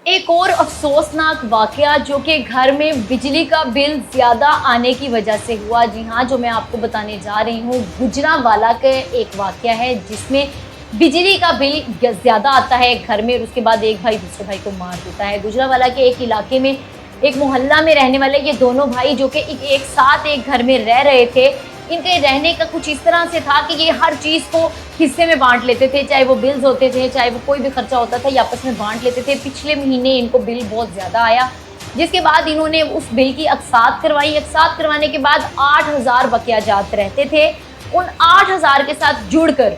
एक और अफसोसनाक वाकया जो कि घर में बिजली का बिल ज़्यादा आने की वजह से हुआ। जी हाँ, जो मैं आपको बताने जा रही हूँ गुजरांवाला का एक वाकया है जिसमें बिजली का बिल ज़्यादा आता है घर में और उसके बाद एक भाई दूसरे भाई को मार देता है। गुजरांवाला के एक इलाके में एक मोहल्ला में रहने वाले ये दोनों भाई जो कि एक साथ एक घर में रह रहे थे, इनके रहने का कुछ इस तरह से था कि ये हर चीज़ को हिस्से में बांट लेते थे, चाहे वो बिल्स होते थे, चाहे वो कोई भी खर्चा होता था, ये आपस में बांट लेते थे। पिछले महीने इनको बिल बहुत ज़्यादा आया, जिसके बाद इन्होंने उस बिल की अक़सात करवाई। अक़सात करवाने के बाद 8,000 बकिया जात रहते थे। उन 8,000 के साथ जुड़कर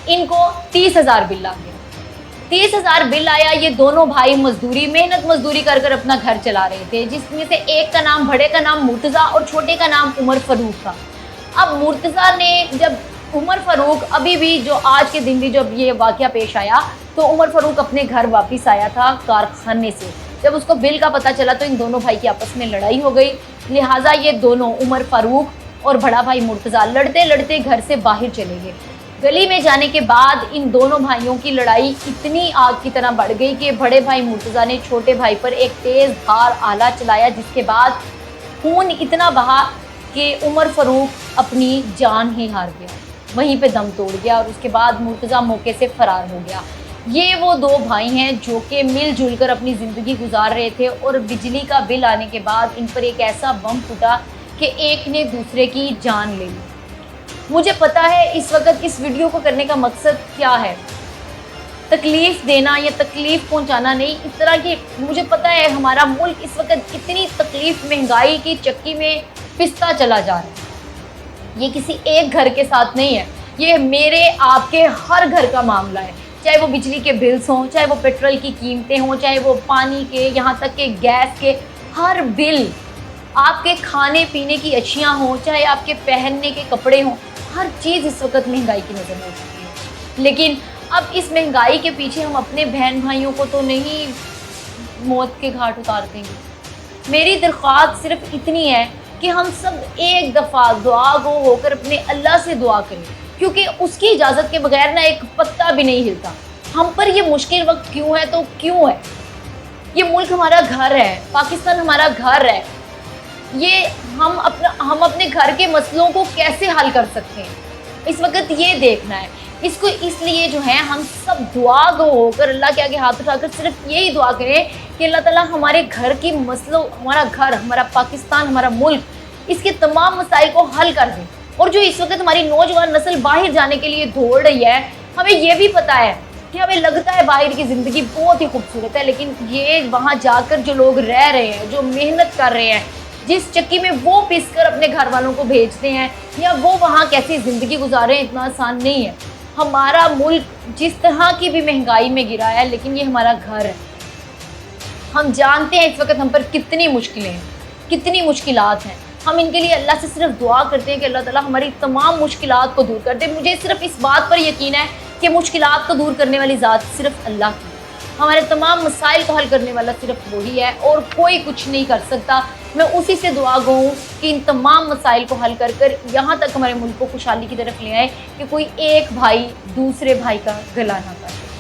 इनको 30,000 बिल आ गया। 30,000 बिल आया। ये दोनों भाई मेहनत मजदूरी कर कर अपना घर चला रहे थे, जिसमें से एक का नाम, बड़े का नाम मुर्तज़ा और छोटे का नाम उमर फ़ारूक था। अब मुर्तज़ा ने जब उमर फ़ारूक अभी भी जो आज के दिन भी जब ये वाक़या पेश आया तो उमर फ़ारूक अपने घर वापस आया था कारखाने से। जब उसको बिल का पता चला तो इन दोनों भाई की आपस में लड़ाई हो गई। लिहाजा ये दोनों उमर फ़ारूक और बड़ा भाई मुर्तज़ा लड़ते लड़ते घर से बाहर चले गए। गली में जाने के बाद इन दोनों भाइयों की लड़ाई इतनी आग की तरह बढ़ गई कि बड़े भाई मुर्तज़ा ने छोटे भाई पर एक तेज़ धार आला चलाया, जिसके बाद खून इतना बहा कि उमर फ़ारूक अपनी जान ही हार गया, वहीं पे दम तोड़ गया और उसके बाद मुर्तज़ा मौके से फ़रार हो गया। ये वो दो भाई हैं जो कि मिलजुल कर अपनी ज़िंदगी गुजार रहे थे और बिजली का बिल आने के बाद इन पर एक ऐसा बम फूटा कि एक ने दूसरे की जान ले ली। मुझे पता है इस वक्त इस वीडियो को करने का मकसद क्या है, तकलीफ़ देना या तकलीफ़ पहुंचाना नहीं। इस तरह की मुझे पता है हमारा मुल्क इस वक्त इतनी तकलीफ़, महंगाई की चक्की में पिसता चला जा रहा है। ये किसी एक घर के साथ नहीं है, ये मेरे आपके हर घर का मामला है। चाहे वो बिजली के बिल्स हों, चाहे वो पेट्रोल की कीमतें हों, चाहे वो पानी के, यहाँ तक कि गैस के हर बिल, आपके खाने पीने की अशियाँ हों, चाहे आपके पहनने के कपड़े हों, हर चीज़ इस वक्त महंगाई की नज़र में चुकी है। लेकिन अब इस महंगाई के पीछे हम अपने बहन भाइयों को तो नहीं मौत के घाट उतार देंगे। मेरी दरख्वास्त सिर्फ इतनी है कि हम सब एक दफ़ा दुआ गो होकर अपने अल्लाह से दुआ करें, क्योंकि उसकी इजाज़त के बगैर ना एक पत्ता भी नहीं हिलता। हम पर ये मुश्किल वक्त क्यों है तो क्यों है? ये मुल्क हमारा घर है, पाकिस्तान हमारा घर है। ये हम अपने घर के मसलों को कैसे हल कर सकते हैं, इस वक्त ये देखना है। इसको इसलिए जो है हम सब दुआ गो होकर अल्लाह के आगे हाथ उठाकर सिर्फ यही दुआ करें कि अल्लाह ताला हमारे घर की मसलों, हमारा घर, हमारा पाकिस्तान, हमारा मुल्क, इसके तमाम मसाइल को हल कर दें। और जो इस वक्त हमारी नौजवान नस्ल बाहर जाने के लिए दौड़ रही है, हमें ये भी पता है कि हमें लगता है बाहर की ज़िंदगी बहुत ही खूबसूरत है, लेकिन ये वहाँ जाकर जो लोग रह रहे हैं, जो मेहनत कर रहे हैं, जिस चक्की में वो पिस कर अपने घर वालों को भेजते हैं या वो वहाँ कैसी ज़िंदगी गुजारें, इतना आसान नहीं है। हमारा मुल्क जिस तरह की भी महंगाई में गिरा है, लेकिन ये हमारा घर है। हम जानते हैं इस वक्त हम पर कितनी मुश्किलें हैं, कितनी मुश्किलात हैं। हम इनके लिए अल्लाह से सिर्फ दुआ करते हैं कि अल्लाह ताला हमारी तमाम मुश्किलात को दूर कर दे। मुझे सिर्फ इस बात पर यकीन है कि मुश्किलात को दूर करने वाली ज़ात सिर्फ अल्लाह की है। हमारे तमाम मसाइल को हल करने वाला सिर्फ वही है और कोई कुछ नहीं कर सकता। मैं उसी से दुआ गो हूँ कि इन तमाम मसाइल को हल कर कर यहाँ तक हमारे मुल्क को खुशहाली की तरफ ले आए कि कोई एक भाई दूसरे भाई का गला ना करे।